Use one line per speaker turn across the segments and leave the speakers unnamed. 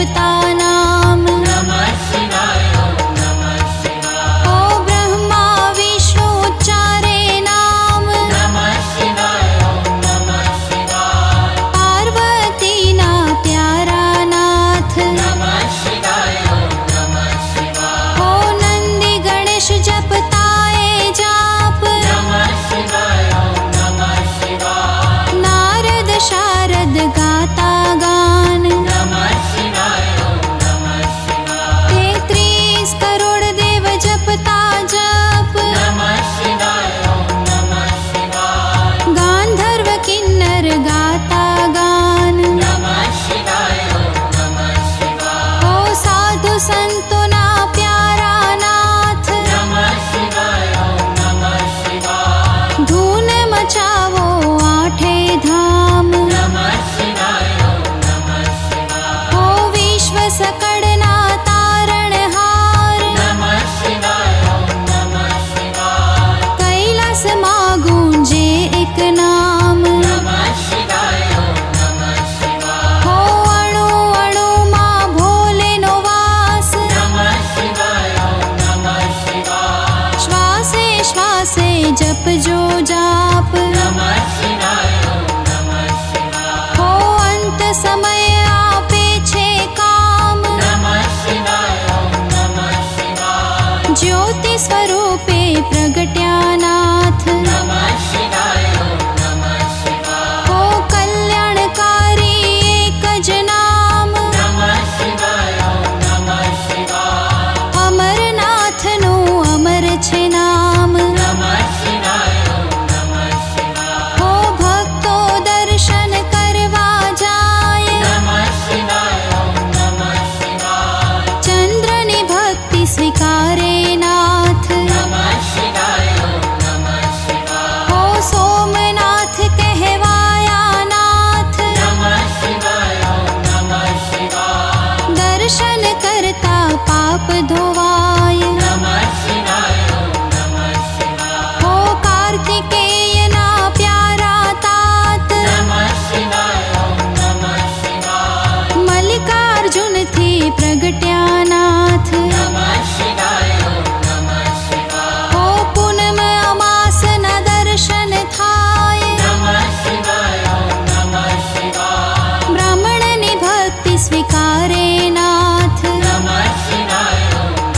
जपता नाम।
नमः शिवाय ओम नमः शिवाय।
ओ ब्रह्मा विष्णु उच्चारे नाम।
नमः शिवाय ओम नमः शिवाय।
पार्वती ना प्यारा नाथ।
नमः शिवाय ओम नमः शिवाय।
ओ नंदी गणेश जपताए जाप।
नमः शिवाय ओम नमः शिवाय।
नारद शारद गाता गान।
नमः शिवाय ओम नमः शिवाय।
33 करोड़ देव जपता जप।
नमः शिवाय ओम नमः शिवाय।
गांधर्व किन्नर गाता गान।
नमः शिवाय ओम नमः शिवाय।
ओ साधु संतों ना प्यारा नाथ।
नमः शिवाय ओम नमः शिवाय।
धून मचावो आठे धाम।
नमः शिवाय ओम नमः शिवाय।
ओ विश्व सकड़ना तारणहार।
नमः शिवाय ओम नमः शिवाय।
कैलास मां गूंजे एक नाम।
नमः शिवाय ओम नमः शिवाय।
हो अणु अणु मां भोले नो वास।
नमः शिवाय ओम नमः शिवाय।
श्वासे श्वासे जप जो जाप।
नमः शिवाय ओम नमः शिवाय।
हो अंत समय आपे छे काम।
नमः शिवाय ओम नमः शिवाय।
ज्योति स्वरूपे प्रगट्या नाथ।
नमः शिवाय ओम नमः शिवाय।
हो कल्याणकारी एक ज नाम।
नमः शिवाय ओम नमः शिवाय।
अमरनाथ नु अमर छे नाम।
नमः शिवाय ओम नमः शिवाय।
हो भक्तो दर्शन करवा जाय।
नमः शिवाय ओम नमः शिवाय।
चंद्रनी भक्ति स्वीकारे नाथ।
नमः शिवाय ओम नमः शिवाय।
हो सोमनाथ कहवाया नाथ।
नमः शिवाय ओम नमः शिवाय।
दर्शन करता पाप धोवाय।
नमः शिवाय ओम नमः शिवाय।
हो कार्तिकेय ना प्यारा तात।
नमः शिवाय ओम नमः शिवाय।
मल्लिकार्जुन थी प्रगट्या नाथ।
नमः शिवाय ओम नमः शिवाय।
हो पूनम अमास ना दर्शन थाय।
नमः शिवाय ओम नमः शिवाय।
ब्राह्मणनी भक्ति स्वीकारे नाथ।
नमः शिवाय ओम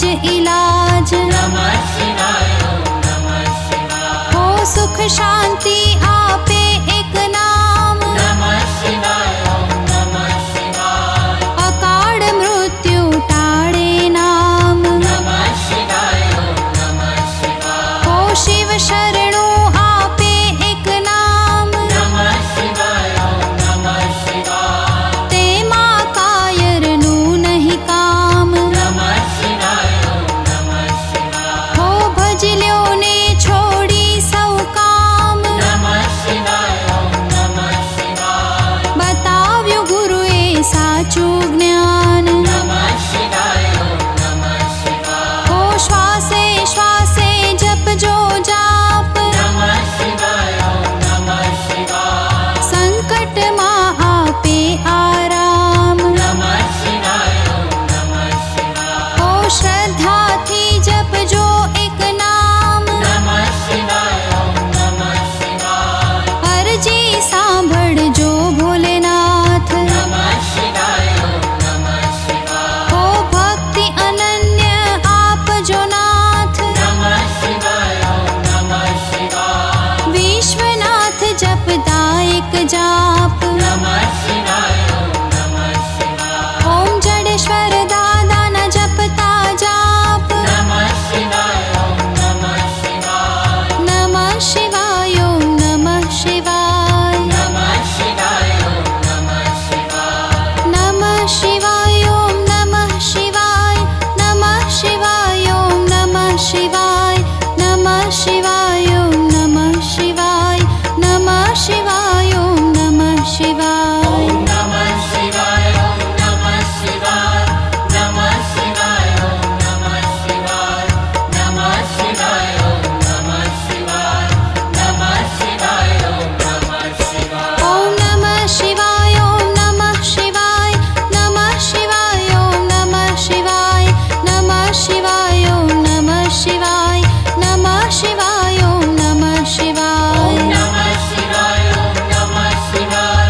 ज इलाज
नमः शिवाय ॐ नमः शिवाय
हो सुख शांति आपे एक नाम
नमः शिवाय ॐ नमः शिवाय
अकाळ मृत्यु टाळे नाम
नमः शिवाय ॐ नमः शिवाय
हो शिव शरणु आपे एक नाम
नमः शिवाय ॐ नमः शिवाय
तेमा कायरनु नहीं काम
नमः शिवाय ॐ नमः शिवाय
हो भजल्यो ने छोड़ी सौ काम
नमः शिवाय ॐ नमः शिवाय
बताव्यो गुरुए साचू ज्ञान
नमः शिवाय ॐ नमः शिवाय
हो श्वासे श्वासे जप जो जाप
नमः शिवाय ॐ नमः शिवाय
संकट मा आपे आराम
नमः शिवाय ॐ नमः शिवाय
हो श्रद्धा थी जप जो एक नाम
नमः शिवाय ॐ नमः शिवाय
अर्जी सांभळ जो भोलेनाथ
नमः शिवाय ॐ नमः शिवाय
हो भक्ति अनन्य आप जो नाथ
नमः शिवाय ॐ नमः शिवाय
विश्वनाथ जपता एक जाप
नमः शिवाय ॐ नमः शिवाय
ओम जडेश्वर दादा न जपता जाप
नमः शिवाय ॐ नमः शिवाय
नमः शिवाय ओम नमः शिवाय
नमः शिवाय ॐ नमः शिवाय
नमः शिवाय ओम नमः शिवाय नमः शिवाय ओम नमः शिवाय नमः शिवाय ओम नमः शिवाय नमः शिवाय ओम नमः शिवाय
ॐ नमः शिवाय ॐ नमः शिवाय नमः शिवाय ॐ नमः शिवाय नमः शिवाय ॐ नमः शिवाय नमः शिवाय ॐ नमः शिवाय
ओम नमः शिवाय ओम नमः शिवाय नमः शिवाय ओम नमः शिवाय नमः शिवाय ओम नमः शिवाय नमः शिवाय ओम नमः शिवाय
ॐ नमः शिवाय ॐ नमः शिवाय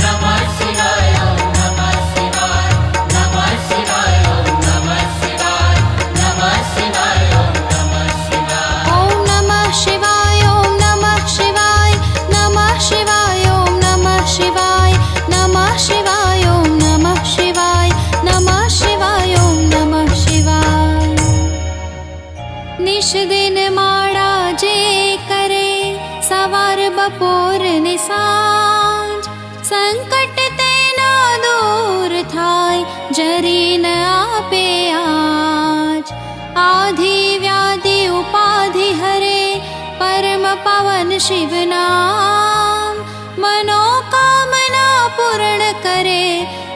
नमः शिवाय ॐ नमः शिवाय नमः शिवाय ॐ नमः शिवाय नमः शिवाय ॐ नमः शिवाय
ओम नमः शिवाय ओम नमः शिवाय नमः शिवाय ओम नमः शिवाय नमः शिवाय ओम नमः शिवाय नमः शिवाय ओम नमः शिवाय निश दिन माड़ा जे करे सवार बपोर ने सांझ संकट तेना दूर थाय जरी न आपे आज आधि व्याधि उपाधि हरे परम पवन शिव नाम मनोकामना पूर्ण करे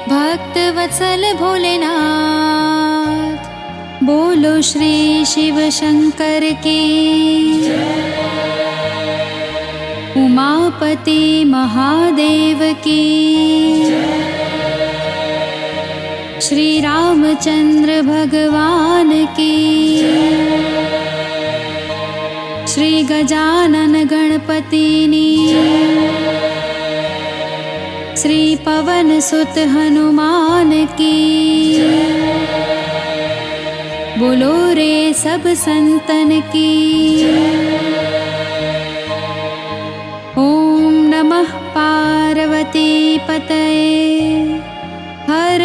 भक्त वत्सल भोलेनाथ बोलो श्री शिव शंकर की उमापति महादेव की श्री रामचंद्र भगवान की श्री गजानन गणपतिनी श्री पवन सुत हनुमान की बोलो रे सब संतन की ओम नमः पार्वती पतये हर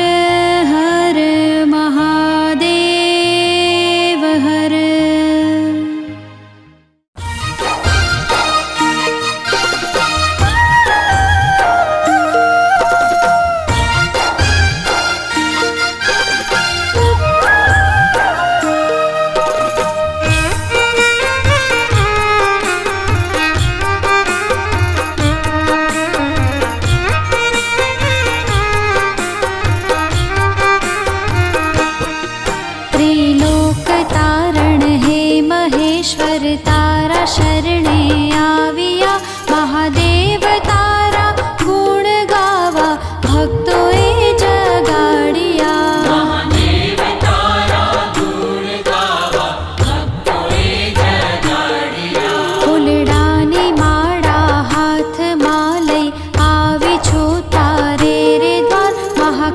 हर महादेव हर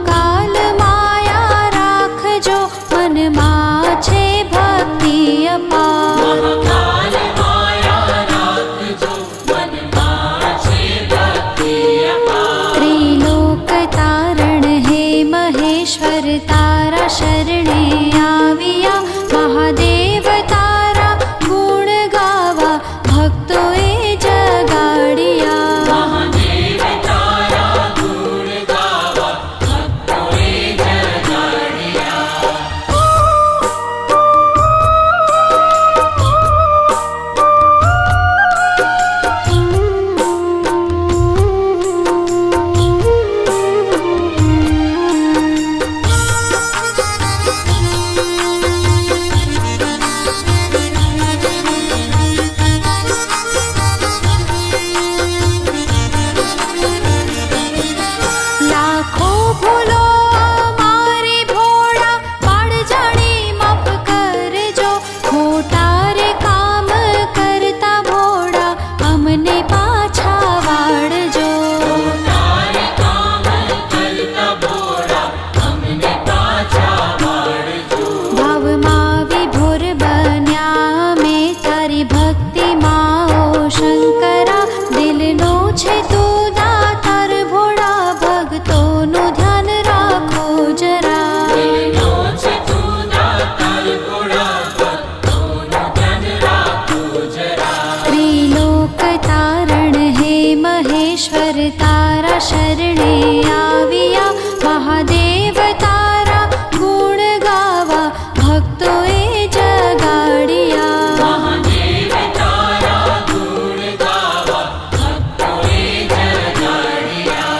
કાલ માયા રાખજો મનમાં છે મહેશ્વર તારા શરણે આવ્યા, મહાદેવ તારા ગુણ ગાવા ભક્તોએ જગાડ્યા.
મહાદેવ તારા ગુણ ગાવા ભક્તોએ જગાડ્યા.
લાખો ભૂલો અમારી ભોળા, પાડ જાણી માફ કરજો. ખોટા રે કામ કરતા ભોળા, અમને પાછા વાળજો.
તારે કામ કરતા ભોળા અમને પાછા વાળજો.
ભાવમાં વિભોર બન્યા અમે તારી ભક્તિમાં ઓ શંકરા. દિલનો છે તું દાતાર ભોળા, ભક્તોનું ધ્યાન રાખો જરા.
દિલનો છે તું દાતાર ભોળા, ભક્તોનું ધ્યાન રાખો જરા.
ત્રિલોક તારણ હે મહેશ્વર તારા શરણે આવ્યા, મહાદેવ તારા ગુણ ગાવા ભક્તોએ જગાડ્યા.
મહાદેવ તારા ગુણ ગાવા ભક્તોએ જગાડ્યા.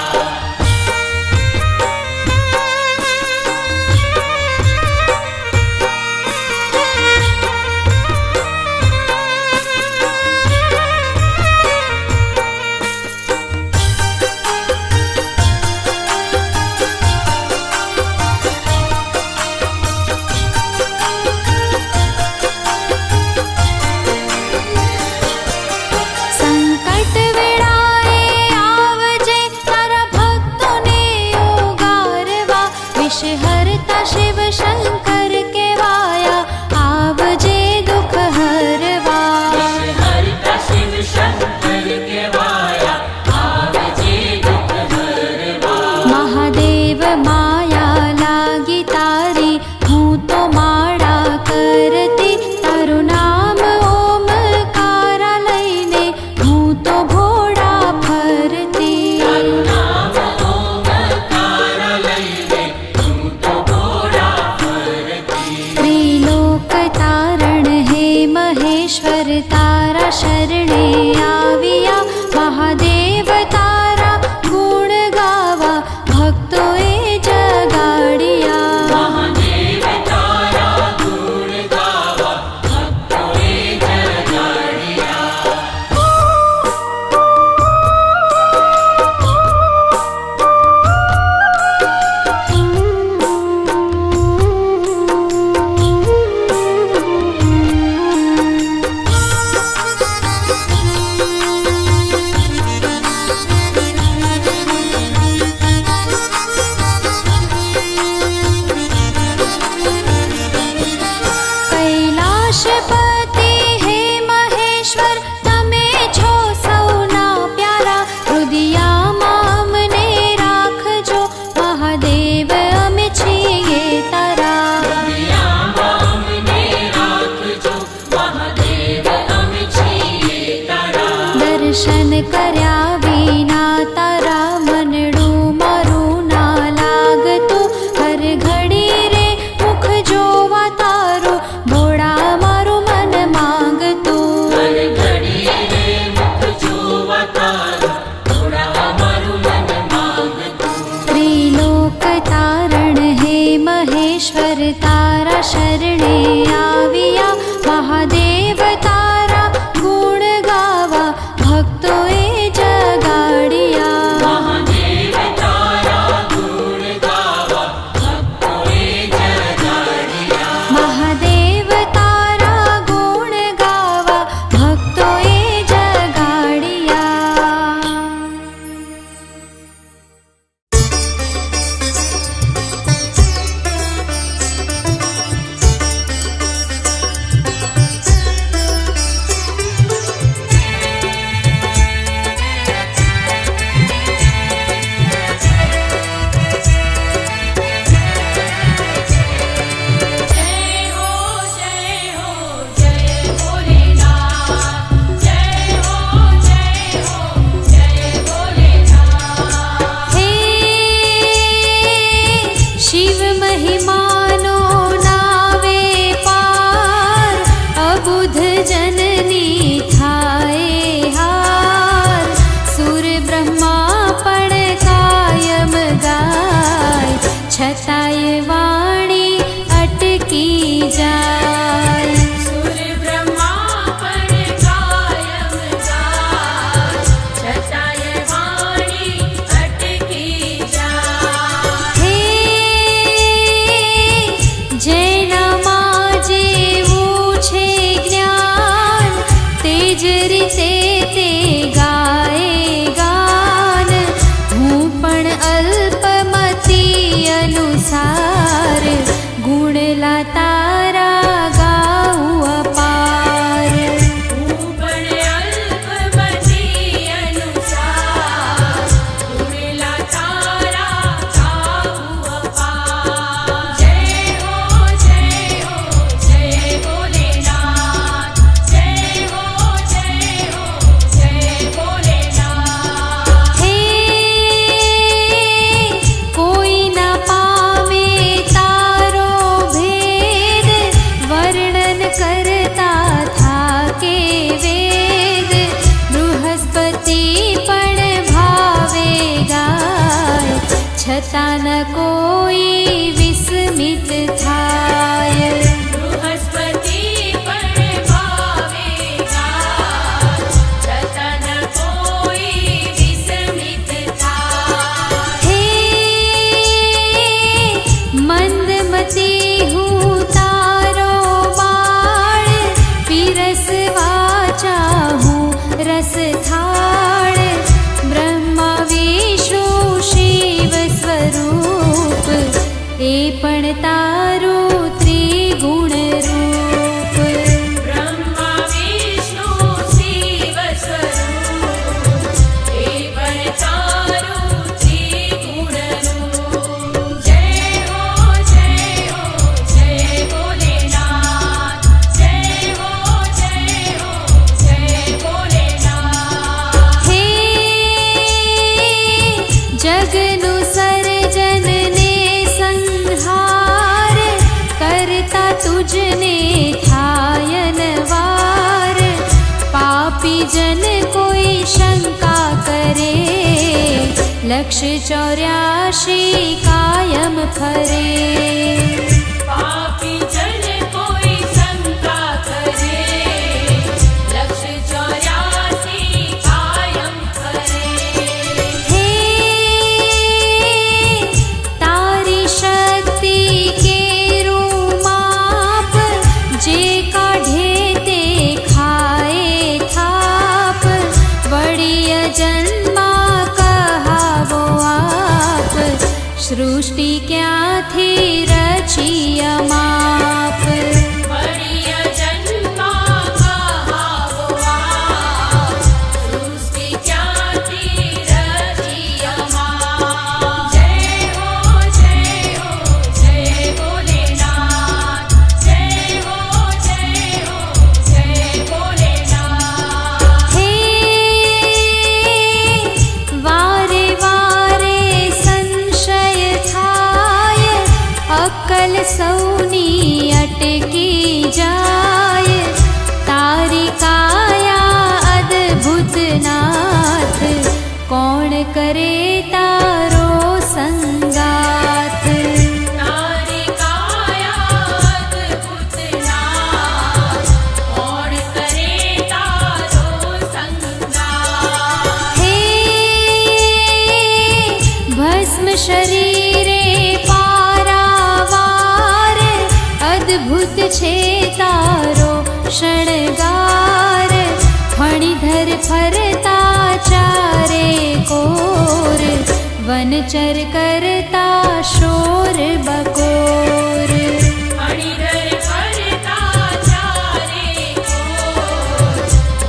સંકટ વેળાએ આવજે તારા ભક્તોને ઉગારવા. વિષ હરતા શિવ શંકર કેવાયા, આવજે દુઃખ હરવા.
હરતા શિવ શંકર કેવાયા, આવજે દુઃખ હરવા.
મહાદેવ માયા લાગી તારી, હું તો માળા કરતી. તારું નામ ઓમકારા લઈને હું તો ભોળા ફરતી.
તારું નામ ઓમકારા લઈને હું તો ભોળા ફરતી.
ત્રિલોક તારણ હે મહેશ્વર તારા શરણે આવ્યા, મહાદેવ તારા ગુણ ગાવા ભક્તોએ જગાડ્યા.
મહાદેવ તારા ગુણ ગાવા ભક્તોએ જગાડ્યા.
કૈલાશપતિ હે મહેશ્વર તમે છો સૌના પ્યારા. હૃદયામાં અમને રાખજો, મહાદેવ અમે છીએ તારા.
દુનિયામાં અમને રાખજો, મહાદેવ અમે છીએ તારા.
દર્શન કર્યા વિના તારા મનડું મારું ના લાગતું. હર ઘડી રે મુખ જોવા તારું, ભોળા મારું મન માંગતું.
હર ઘડી રે મુખ જોવા તારું, ભોળા અમારું મન માંગતું.
ત્રિલોક તારણ હે મહેશ્વર તારા શરણે આવ્યા, મહાદેવ તારા ગુણ ગાવા ભક્તોએ જગાડ્યા.
મહાદેવ તારા ગુણ ગાવા ભક્તોએ જગાડ્યા.
મહાદેવ તારા ગુણ ગાવા ભક્તોએ જગાડ્યા. રીતે તે ગાય ગાન, હું પણ અલ્પમતી અનુસાર ગુણલા તારા ગાઉં અપાર.
હું પણ અલ્પમતી અનુસાર ગુણલા તારા ગાઉં અપાર. જય હો જય ભોલેનાથ, જય હો જય ભોલેનાથ.
હે કોઈ ન પામે તારો ભેદ, વર્ણન કરતા થાકે વેદ. બૃહસ્પતિ પણ ભાવે ગાય, છતાં ન કોઈ વિસ્મિત થાય.
બૃહસ્પતિ પણ ભાવે ગાય, છતાં ન કોઈ વિસ્મિત થાય.
હે મંદમતી હું તારો બાળ, પીરસવા ચાહું રસ થાળ. બ્રહ્મા વિષ્ણુ શિવ સ્વરૂપ, એ પણ તારું ત્રિગુણ રૂપ.
બ્રહ્મા વિષ્ણુ શિવ સ્વરૂપ, એ પણ તારું ત્રિગુણ રૂપ. જય હો જય ભોલેનાથ, જય હો જય ભોલેનાથ.
હે જગનું સર્જન ને સંહાર, કરતા તુજને થાય નવાર. પાપી જન કોઈ શંકા કરે, લક્ષ 84 કાયમ ફરે.
પાપી જન કોઈ શંકા કરે, લક્ષ 84 કાયમ ફરે.
હે તારી શક્તિ કેરું માપ, જે કાઢે તે ખાય થાપ. વળી અજન્મા કહાવો આપ, સૃષ્ટિ ક્યાંથી રચી અમાપ.
વળી અજન્મા કહાવો આપ, સૃષ્ટિ ક્યાંથી રચી અમાપ. જય હો જય ભોલેનાથ, જય હો જય ભોલેનાથ.
હે વારે વારે સંશય થાય, અક્કલ સૌની અટકી જાય. તારી કાયા અદ્ભુત નાથ, કોણ કરે તારો સંગાથ.
તારી કાયા અદ્ભુત નાથ, કોણ કરે તારો સંગાથ.
હે ભસ્મ શરીરે પારાવાર, અદ્ભુત છે તારો શણગાર. ફણીધર ફરતા ચારે કોર, વનચર કરતા શોર બકોર.
ફણીધર ફરતા ચારે કોર,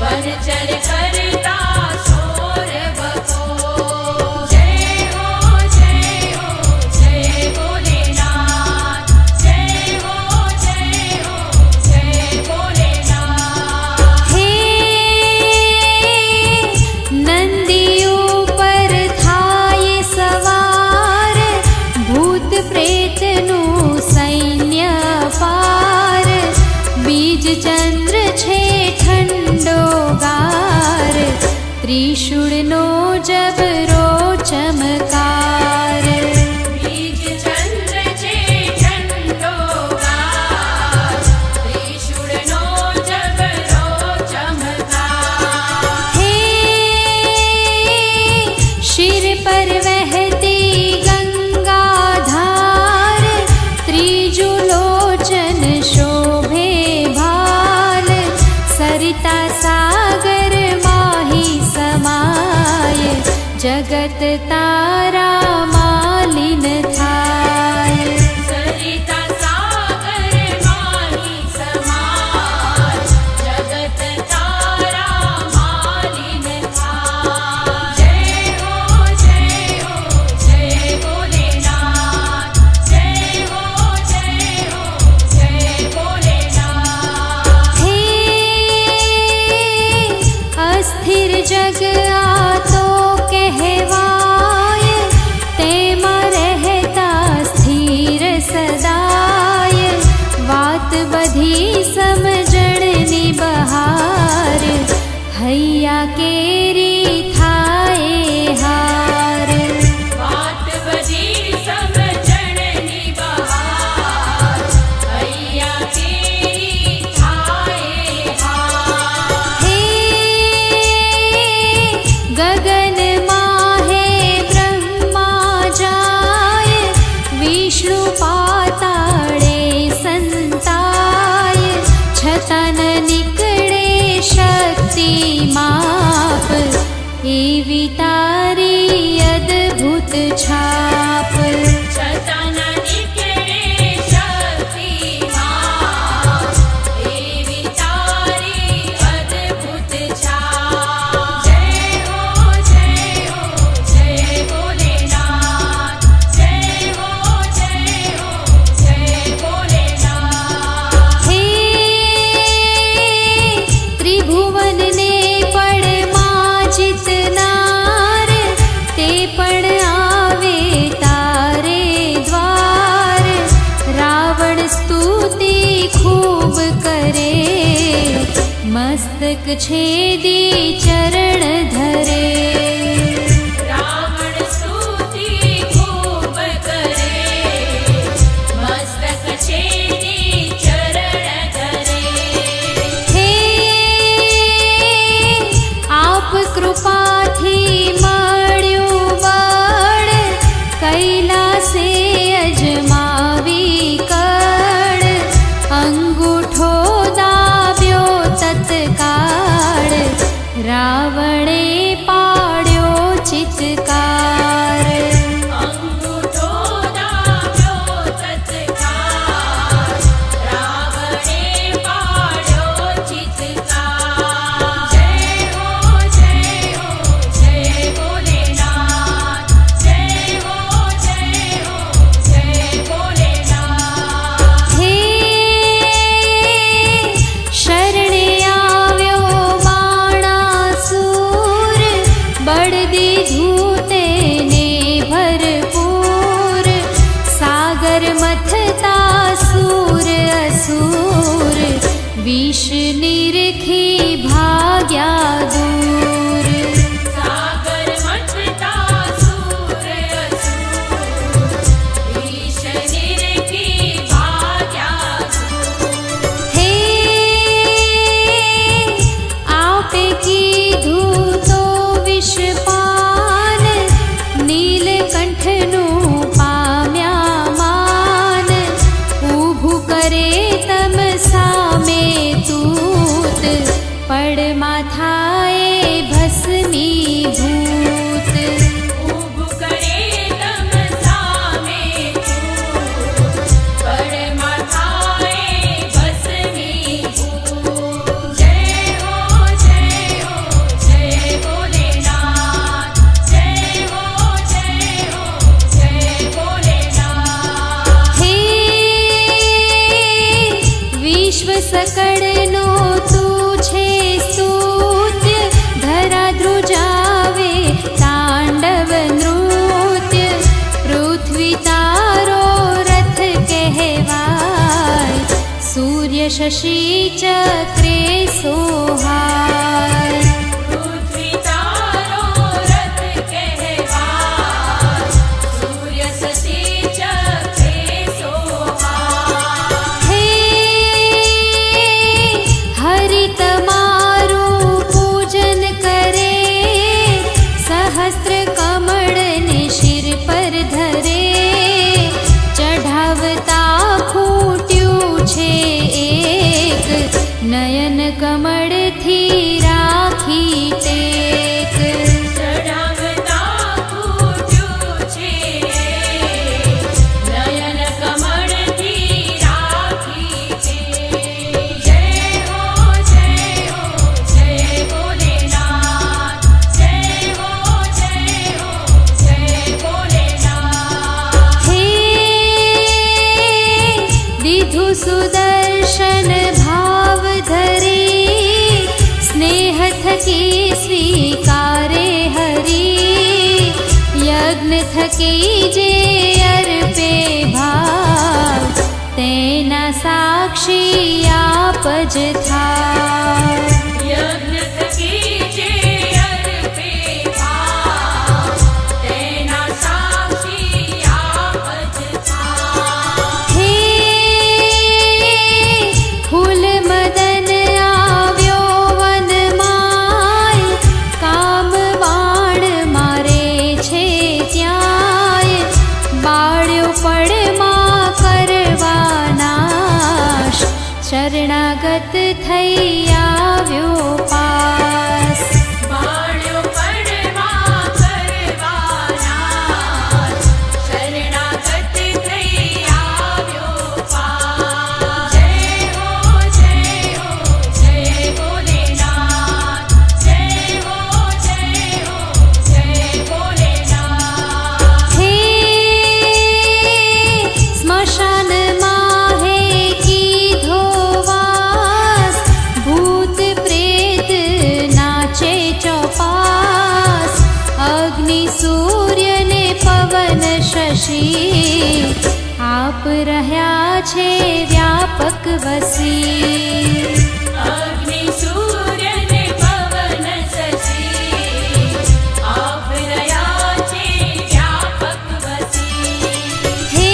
વનચર કરતા શોર બકોર. જય હો જય ભોલેનાથ, જય હો જય ભોલેનાથ.
હે નંદી ઉપર થાય સવાર, ભૂત પ્રેતનું સૈન્ય પાર. બીજ ચંદ્ર છે ઠંડો ગાર, ત્રિશૂળનો જબરો ચમકાર.
બીજ ચંદ્ર છે ઠંડો ગાર, ત્રિશૂળનો જબરો ચમકાર.
હે શિર પર વહેતી ગંગાધાર, ત્રીજું લોચન શોભે ભાલ. સરિતા સાગર જગત તારા માલિન થાય.
સરિતા સાગર માહી સમાય, જગત તારા માલિન થાય. જય હો જય ભોલેનાથ, જય હો જય ભોલેનાથ.
હે અસ્થિર જગ આ તો કહેવાય, તેમાં રહેતા સ્થિર સદાય. વાત બધી સમજણની બહાર, હૈયા કેરી થાય હાર.
વાત બધી સમજણની બહાર, હૈયા કેરી થાય હાર.
હે ગગનમાં હે બ્રહ્મા જાય, વિષ્ણુ પાતાળે સંતાય. છતાં ન નીકળે શક્તિ માપ, એવી તારી અદ્ભુત છાપ.
છતાં ન નીકળે શક્તિ માપ, એવી તારી અદ્ભુત છાપ. જય હો જય ભોલેનાથ, જય હો જય ભોલેનાથ.
હે ત્રિભુવનને પળમાં જીતનાર, તે પણ આવે તારે દ્વાર. રાવણ સ્તુતિ ખૂબ કરે, મસ્તક છેદી ચરણ ધરે.
રાવણ સ્તુતિ ખૂબ કરે, મસ્તક છેદી ચરણ ધરે.
હે આપ કૃપાથી મળ્યું બળ, કૈલાસે અજમાવી કળ. અંગૂઠો દાબ્યો તત્કાળ, રાવણે પાડ્યો ચિત્કાર.
અંગૂઠો દાબ્યો તત્કાળ, રાવણે પાડ્યો ચિત્કાર. જય હો જય ભોલેનાથ, જય હો જય ભોલેનાથ.
હે શરણે આવ્યો બાણાસુર, બળ દીધું તેને ભરપૂર. સાગર મથતા સૂર અસુર, વિષ નિરખી ભાગ્યા દૂર.
સાગર મથતા સૂર અસુર, વિષ નિરખી ભાગ્યા દૂર.
હે આપે કીધું તો વિષપાન, નીલકંઠનું પામ્યા માન. ઊભું કરે તમ સામે તૂત, પડમાં થાય ભસ્મીભૂત.
ઊભું કરે તમ સામે તૂત, પડમાં થાય ભસ્મીભૂત. જય હો જય ભોલેનાથ, જય હો જય ભોલેનાથ.
હે વિશ્વ સકળનો તું છે સ્તુત્ય, ધરા ધ્રુજાવે તાંડવ નૃત્ય. પૃથ્વી તારો રથ કહેવાય, સૂર્ય શશી ચક્રે સોહાય.
પૃથ્વી તારો રથ કહેવાય, સૂર્ય શશી ચક્રે સોહાય.
હે હરિ તમારું પૂજન કરે, સહસ્ત્ર કમળને શિર પર ધરે. ચઢાવતા ફૂટ્યું છે એક, નયન કમળથી રાખી ટેક.
ચઢાવતા
विभु सुदर्शन भाव धरी स्नेह थकी स्वीकारे हरि यज्ञ थकी जे अर्पे भाव तेना साक्षी आप ज थाव
यज्ञ थकी जे अर्पे भाव तेना साक्षी आप ज थाव।
हे फूल मदन આવ્યો વનમાય કામ વાણ મારે છે ત્યાંય બાળ્યો પડમાં કરવા નાશ શરણાગત થઈ આવ્યો પાસ
બાળ્યો પડમાં કરવા નાશ શરણાગત થઈ આવ્યો પાસ। જય હો જય ભોલેનાથ જય હો જય ભોલેનાથ।
હે સ્મશાનમાં હે કીધો વાસ ભૂત પ્રેત નાચે ચોપાસ અગ્નિ સૂર્ય ને પવન શશી આપ રહ્યા છે વ્યાપક વસી
અગ્નિ સૂર્ય ને પવન શશી આપ રહ્યા છે વ્યાપક વસી।
હે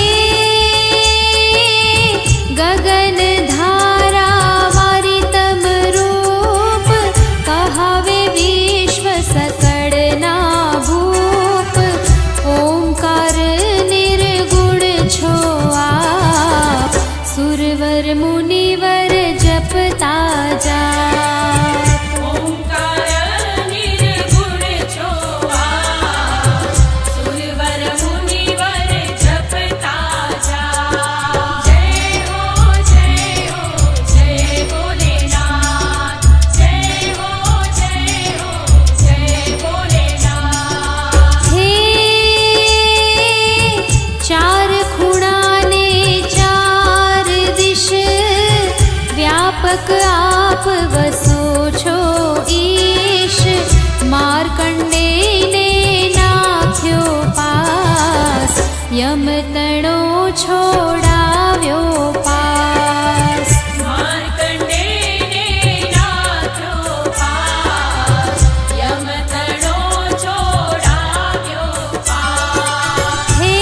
ગગન ધારા વારી તમ રૂપ કહાવે વિશ્વ સકળના ભૂપ ઓમકાર નિર્ગુણ છો આપ સુરવર મુનિવર જપતા જાપ
ઓમકાર નિર્ગુણ છો આપ સુરવર મુનિવર જપતા જાપ। જય હો જય ભોલેનાથ જય હો જય ભોલેનાથ।
હે ચાર ખૂણાને ચાર દિશ વ્યાપક આપ વસો છો ઈશ માર્કંડેયને નાખ્યો pass Yama તણો છોડાવ્યો pass
માર્કંડેયને નાથો pass યમતણો છોડાવ્યો pass.
હે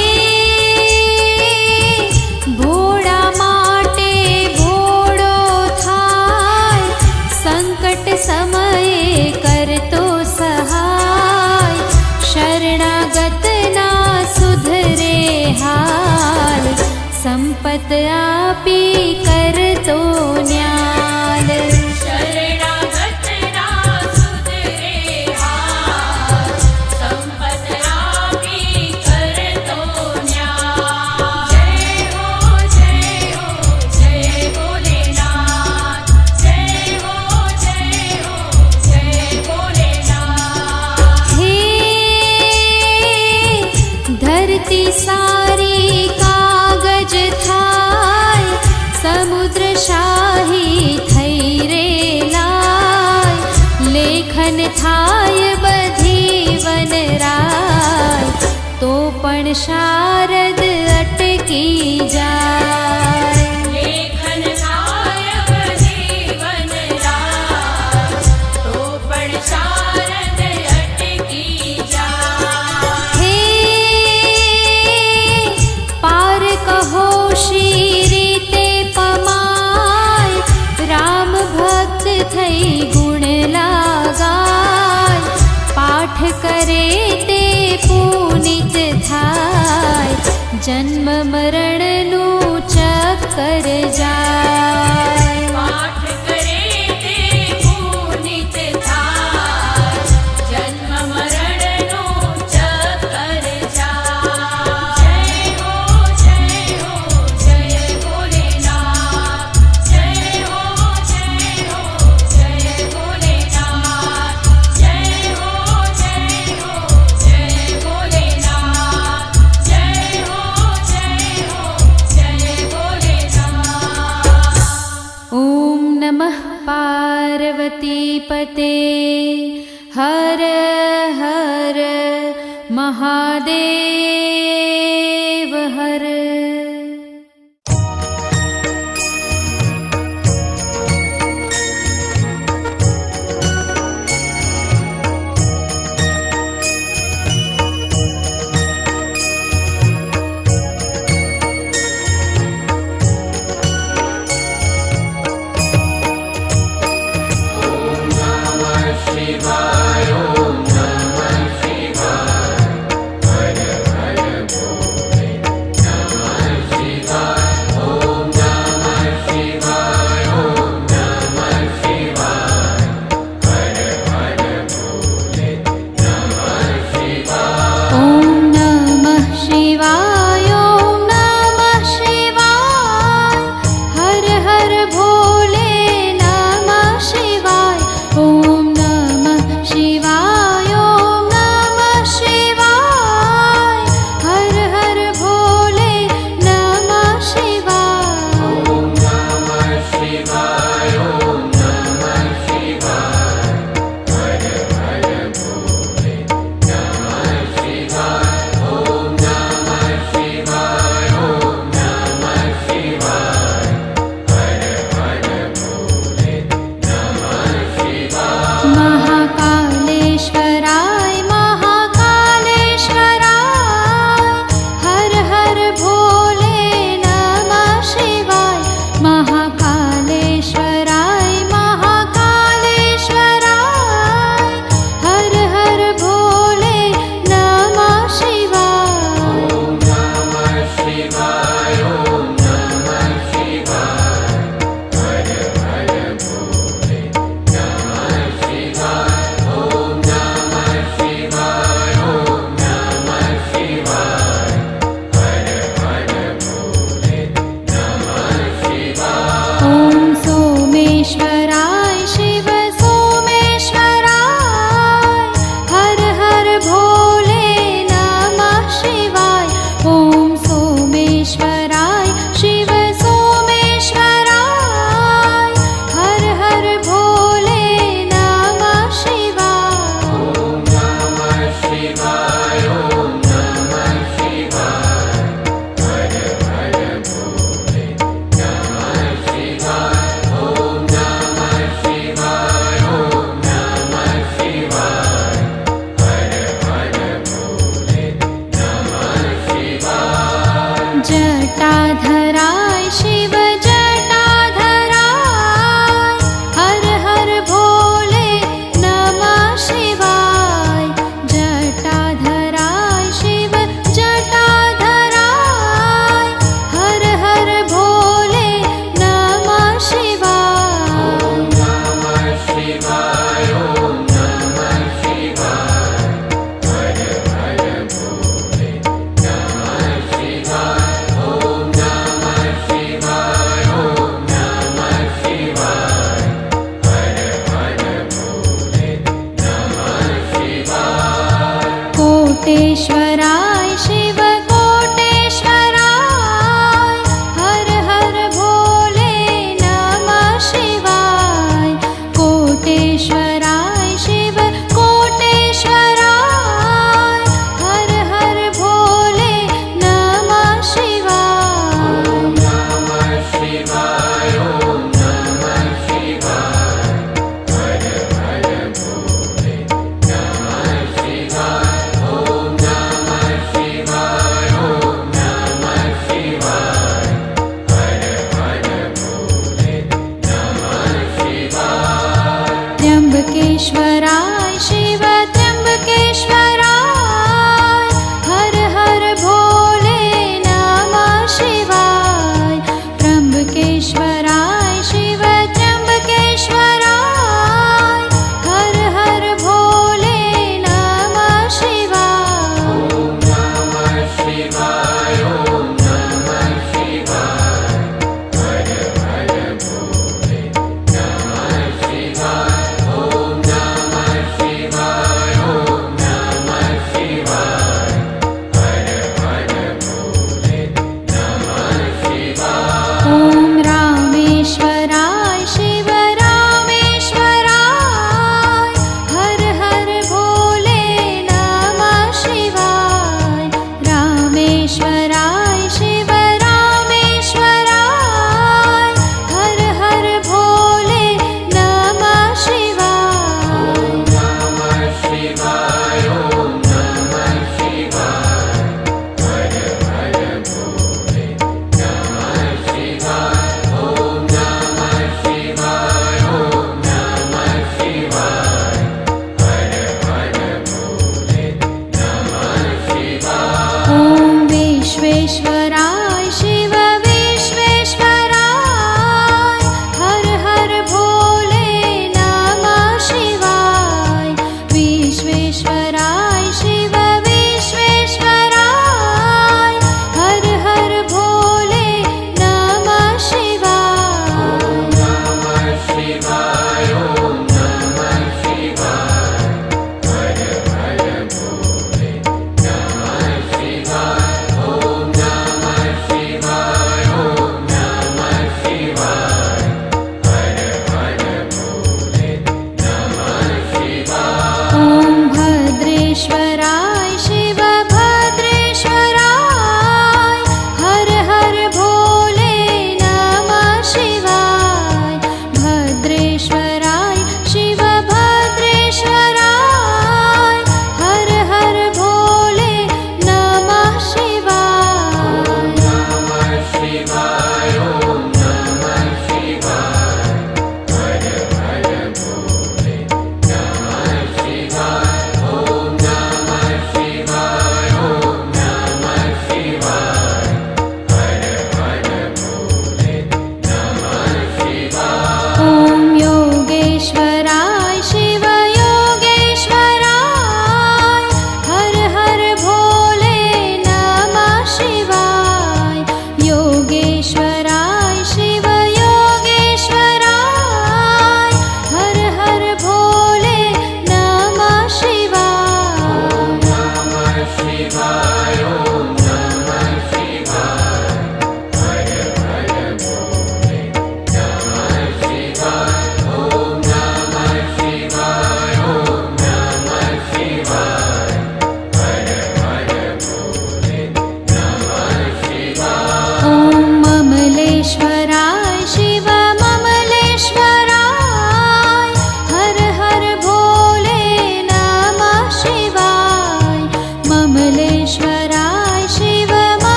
ભોળા માટે ભોળો થાય સંકટ સમયે કરતો સહાય શરણાગતના સુધરે હાલ સંપત આપી કરતો ન્યાલ
શરણાગતના સુધરે હાલ સંપત આપી કરતો ન્યાય। જય હો જય ભોલેનાથ જય હો જય ભોલેનાથ।
હે ધરતી સારી કાગજ થાય સમુદ્ર શાહી થઈ રે લાય લેખન થાય બધી વનરાય તો પણ શારદ અટકી જાય
લેખન થાય બધી વનરાય તો પણ શારદ અટકી જાય।
હે પાર કહો શી રીતે પમાય રામ ભક્ત થઈ ગુણ લાગાય પાઠ કરે તે પુનિત થાય જન્મ મરણનું ચક્કર જાય
પાઠ કરે તે પુનિત થાય જન્મ મરણનો ચક્કર જાય। જય હો જય ભોલેનાથ જય હો જય ભોલેનાથ જય હો જય ભોલેનાથ જય હો જય ભોલેનાથ।
महादेव हर। जटाधराय शिव जटाधराय हर हर भोले नमः शिवाय। जटाधराय शिव जटाधराय हर हर भोले नमः शिवाय।
नमः शिवाय ओम नमः शिवाय हर हर भोले नमः शिवाय।
कोटेश्वराय शिव कोटेश्वराय हर हर भोले नमः शिवाय। कोटेश्वराय शिव कोटेश्वराय हर हर भोले नमः शिवाय।
नमः शिवाय ओम नमः शिवाय हर हर भोले नमः शिवाय।
त्र्यंबकेश्वराय शिव त्र्यंबकेश्वराय हर हर भोले नमः शिवाय। त्र्यंबकेश्वराय शिव त्र्यंबकेश्वराय हर हर भोले नमः शिवाय।
नमः शिवाय ओम नमः शिवाय हर हर भोले नमः शिवाय। ओम नमः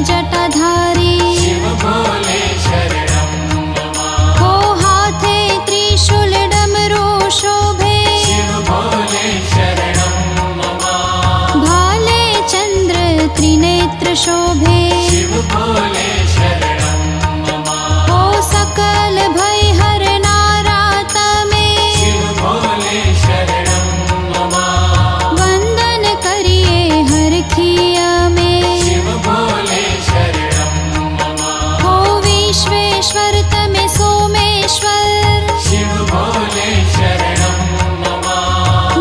जटाधारी
शिव भोले शरणं मम
हो हाथे त्रिशूल डमरू शोभे
शिव भोले शरणं मम
भाले चंद्र त्रिनेत्र शोभे
शिव भोले शरणं मम
हो सकल भय हरनारा तमे
शिव भोले शरणं मम
वंदन करिए हरखिया में
शिव भोले शरणं मम
हो विश्वेश्वर तमे सोमेश्वर
शिव भोले शरणं मम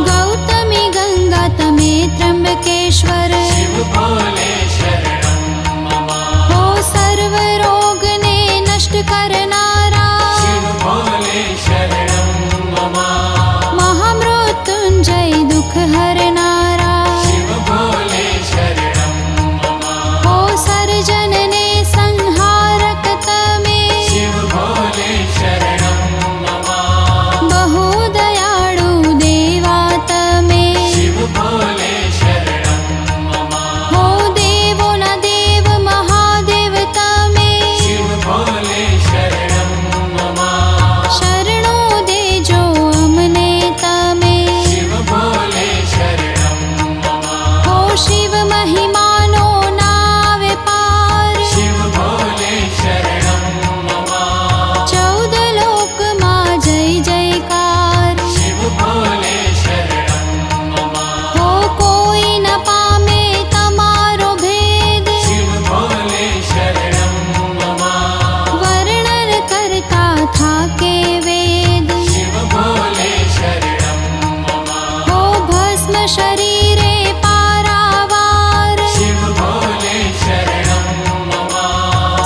गौतमी गंगा तमे त्र्यंबकेश्वर
शिव भोले शरणं मम
हो सर्व रोग ने नष्ट करनारा
शिव भोले शरणं मम
महामृत्युंजय दुख हरनारा
शिव भोले शरणं मम
हो सर्जन ने संहारक तमे
शिव भोले शरणं मम
बहु दयाळु देवा तमे
शिव भोले शरणं मम
हो देवो न देव महादेव तमे
शिव भोले शरणं मम
शरणो देजो अमने तमे
शिव भोले शरणं मम
हो शिव महिमानो नावे पार
शिव भोले शरणं मम
14 लोक मा जय जयकार
शिव भोले शरणं मम
हो कोई न पामे तमारो भेद
शिव भोले शरणं मम
वर्णन करता थाके वेद
शिव भोले शरणं मम
हो भस्म शरीरे पारावार
शिव भोले शरणं मम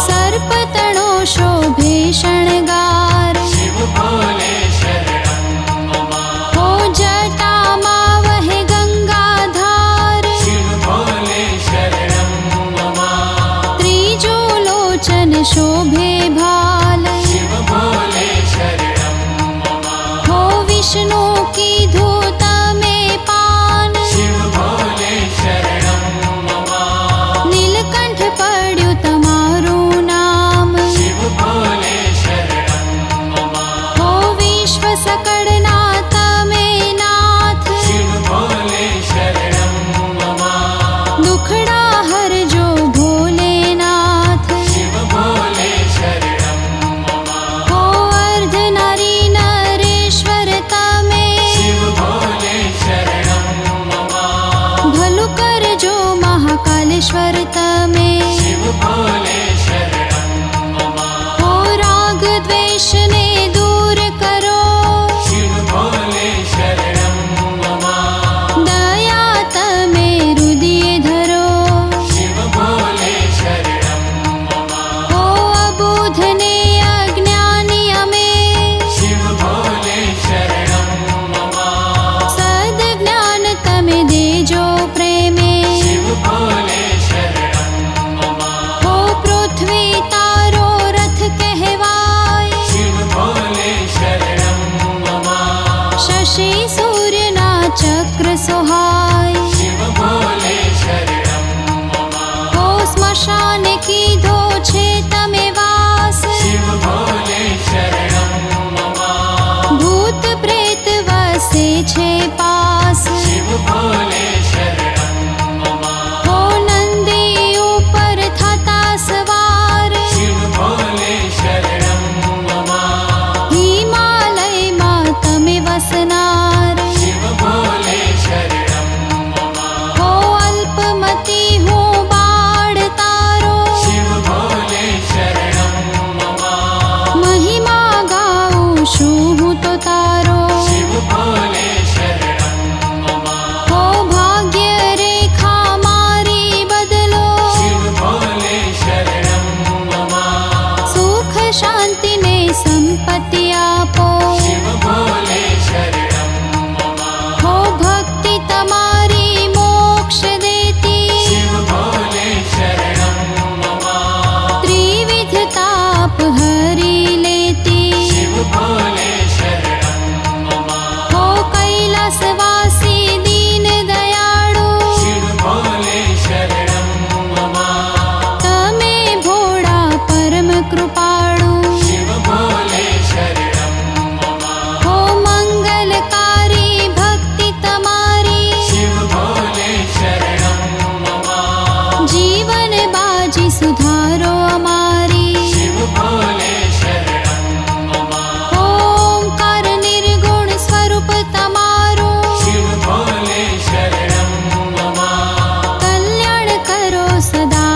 सर्पतणो शोभे शणगार
शिव भोले शरणं मम
हो जटामा वहे गंगाधार
शिव भोले शरणं मम
त्रिजो लोचन शोभे भाल
शिव भोले शरणं मम
हो विष्णु की धूत में पान
शिव भोले शरणं मम
नीलकंठ पड्यु तमारू नाम
शिव भोले शरणं मम
हो विश्व सकड़नाथ में नाथ
शिव भोले शरणं मम
दुखड़ा हर जो भोलेनाथ
शिव भोले
सुधारो अमारी।
शिव भोले शरणं मम।
ओंकार निर्गुण स्वरूप तमारो।
शिव भोले शरणं मम।
कल्याण करो सदा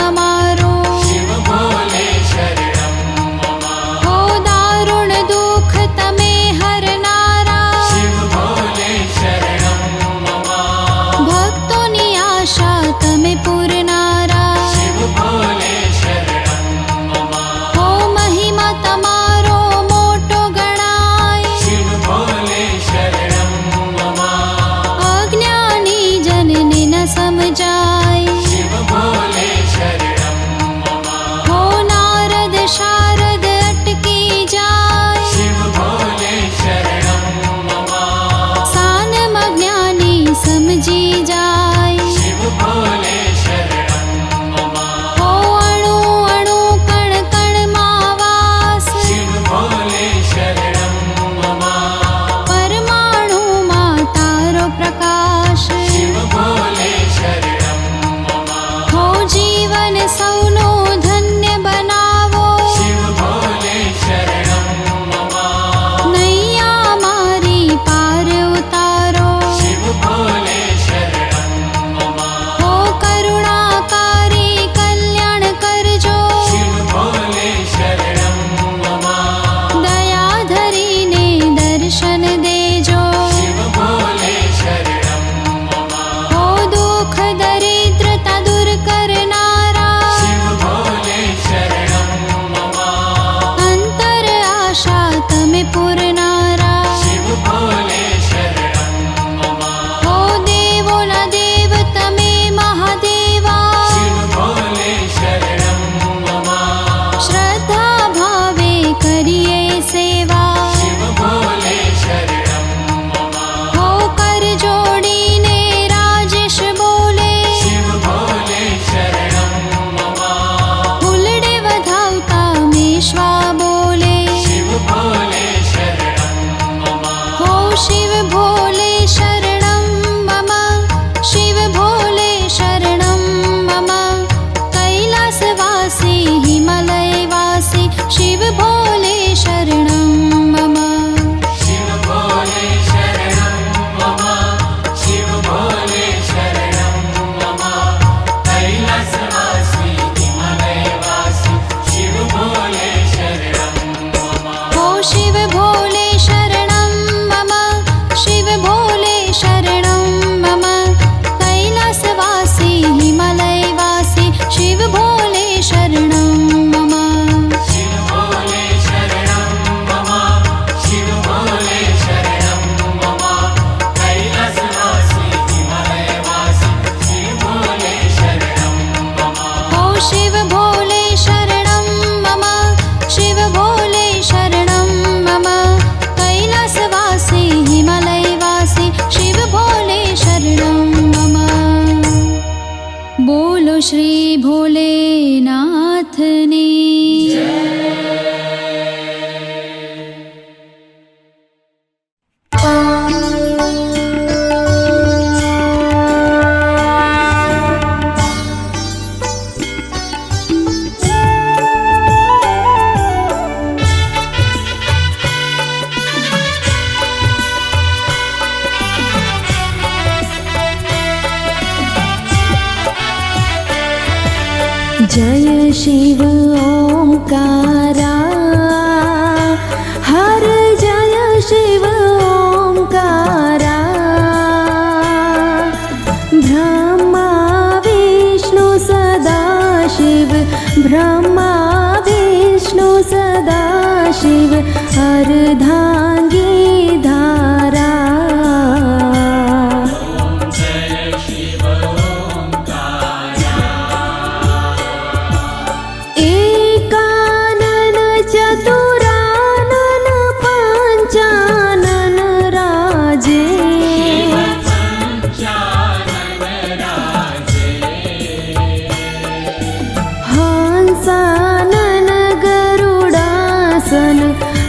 अमारो।
शिव भोले शरणं मम।
हो दारुण दुख तमे हरनारा।
शिव भोले शरणं मम।
भक्तोनी आशा तमे पूरनारा।
शिव भोले शरणं मम।
हो महिमा तमारो मोटो गणाय।
शिव भोले शरणं मम।
अज्ञानी जनने न समजाय।
शिव भोले शरणं मम।
हो नारद शारद अटकी जाय।
शिव भोले शरणं मम।
सानम ज्ञानी समझी जाय।
शिव भोले शरणं मम।
हो अणु अणु कण कण मावास।
शिव भोले शरणं मम।
परमाणु मा तारो प्रकाश।
शिव भोले शरणं मम।
हो जीवन सौनो धन्य बनावो।
शिव भोले शरणं मम।
नैया मारी पार उतारो।
शिव भोले शरणं मम।
हो करुणाकारी कल्याण करजो।
शिव भोले शरणं मम।
दया धरीने दर्शन देजो।
शिव भोले शरणं मम।
हो दुख दरिद्रता दूर करनारा।
शिव भोले शरणं मम।
अंतर आशा तमे पूरनारा।
शिव भोले शरणं मम।
हो देवोना देव तमे महादेवा।
शिव भोले शरणं मम।
श्रद्धा भावे करिए सेवा।
शिव भोले शरणं मम।
हो कर जोड़ीने राजेश बोले।
शिव भोले शरणं मम।
फूलड़े वधावता मेश्वा बोले।
शिव भोले शरणं मम।
हो शिव भोले शरणं मम। शिव भोले शरणं मम। कैलासवासी हिमालयवासी शिव भोले शरणं मम।
शिव भोले शरणं मम। शिव भोले शरणं मम। कैलासवासी हिमालयवासी शिव भोले शरणं मम।
हो शिव भोले शरणं मम। शिव भोले शरणं मम। कैलासवासी हिमालयवासी शिव भोले शरणं मम।
शिव भोले शरणं मम। शिव भोले शरणं मम। कैलासवासी हिमालयवासी शिव भोले शरणं मम।
हो शिव भोले शरणं मम। शिव भोले शरणं मम। कैलासवासी हिमालयवासी शिव भोले शरणं मम। बोलो श्री भोलेनाथने। जय शिव ओंकारा। हर जय शिव ओंकारा। ब्रह्मा विष्णु सदा शिव। ब्रह्मा विष्णु सदा शिव। अर्धांगी धारा।
जय शिव ओंकारा।
एकानन चतुरानन पंचानन राजे।
पंचानन राजे।
हंसानन गरुडासन।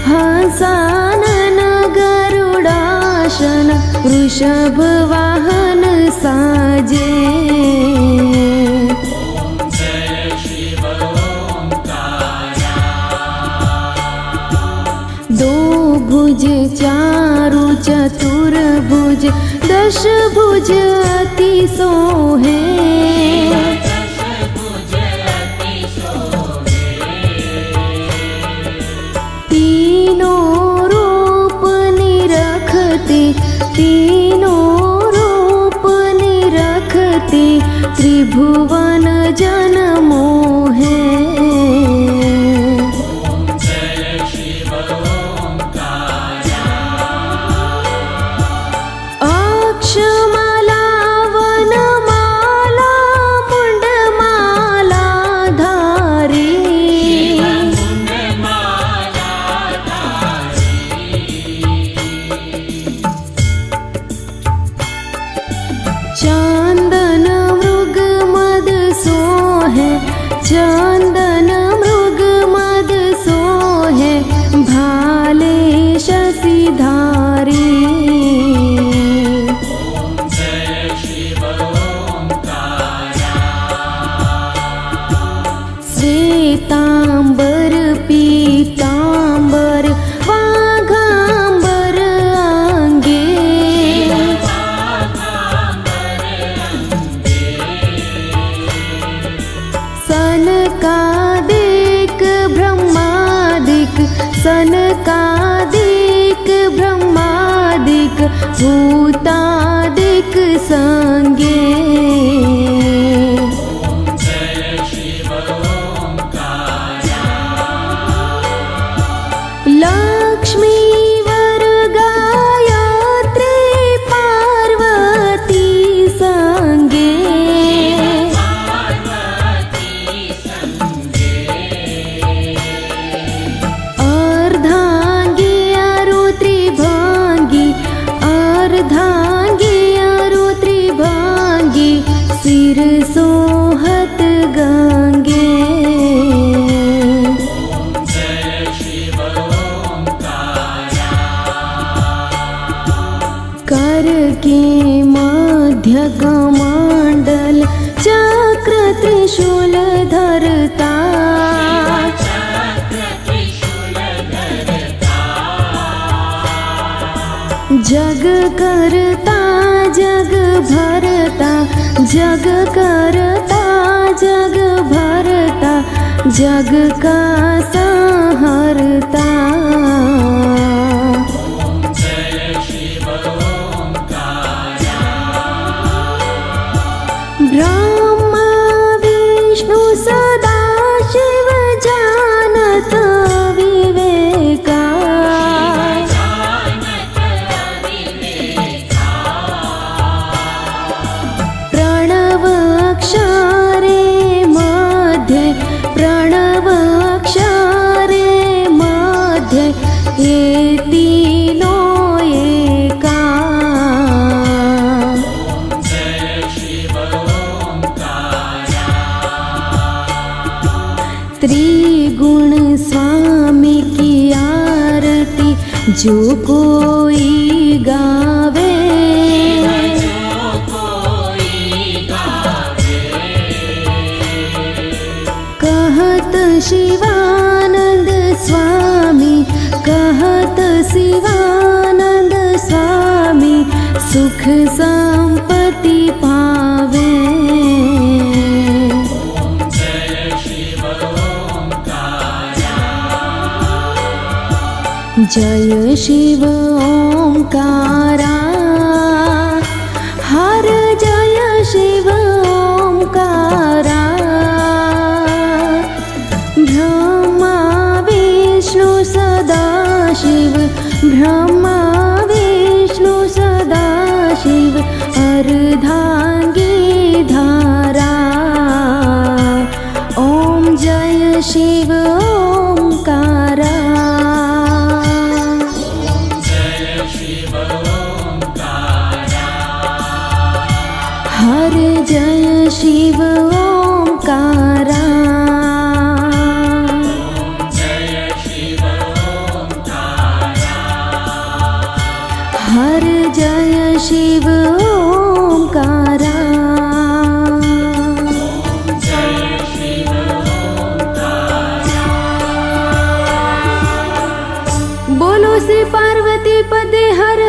हंसानन गरुडासन। वृषभ वाहन साजे।
जय शिव
भुज चारु चतुर्भुज दश भुज अति सोहे
दशभुज अति शोभे
तीनों रूप निरखते तीनों रूप निरखते त्रिभुवन जन मोहे
जय शिव ओंकारा
अक्षमाला वनमाला मुंडमाला धारी
मुंडमाला
चंदन मृग मद सोहे चंदन मृग मद सोहे भाले शशिधारी
जय शिव ओंकारा
श्वेतांबर पीतांबर वाघांबर अंगे सनकादिक ब्रह्मादिक सनकादिक ब्रह्मादिक भूतादिक संगे
जय शिव ओंकारा
लक्ष्मी वर गायत्री पार्वती संगे
पार्वती संगे
अर्धांगी अरु त्रिभंगी अर्धांगी अरु त्रिभंगी सिर सोहत गंगे
जय शिव ओंकारा
कर के मध्य कमंडल चक्र त्रिशूल धरता
चक्र त्रिशूल धरता
जग करता जग भरता जग करता जग भरता जग का संहरता
जय शिव ओंकारा
ब्रह्मा विष्णु सदा शिव जानत विवेका
जानत अविवेका
प्रणव अक्षरे मध्ये प्रणव अक्षरे मध्ये ये तीनों एका
जय शिव ओंकारा
त्रिगुण स्वामी की आरती जो कोई गावे
जो कोई गावे
कहत शिवानंद स्वामी कहत शिवानंद स्वामी सुख संपत्ति पावे
जय शिव ओंकारा
जय शिव ओंकारा हर जय शिव ओंकारा ब्रह्मा विष्णु सदा शिव ब्रह्मा विष्णु सदा शिव अर्धांगी धारा ओम जय शिव ओंकारा
जय शिव ओंकारा
हर जय शिव ओंकारा
जय शिव ओंकारा
हर जय शिव ओंकारा
जय शिव ओंकारा
बोलो श्री पार्वती पदे हर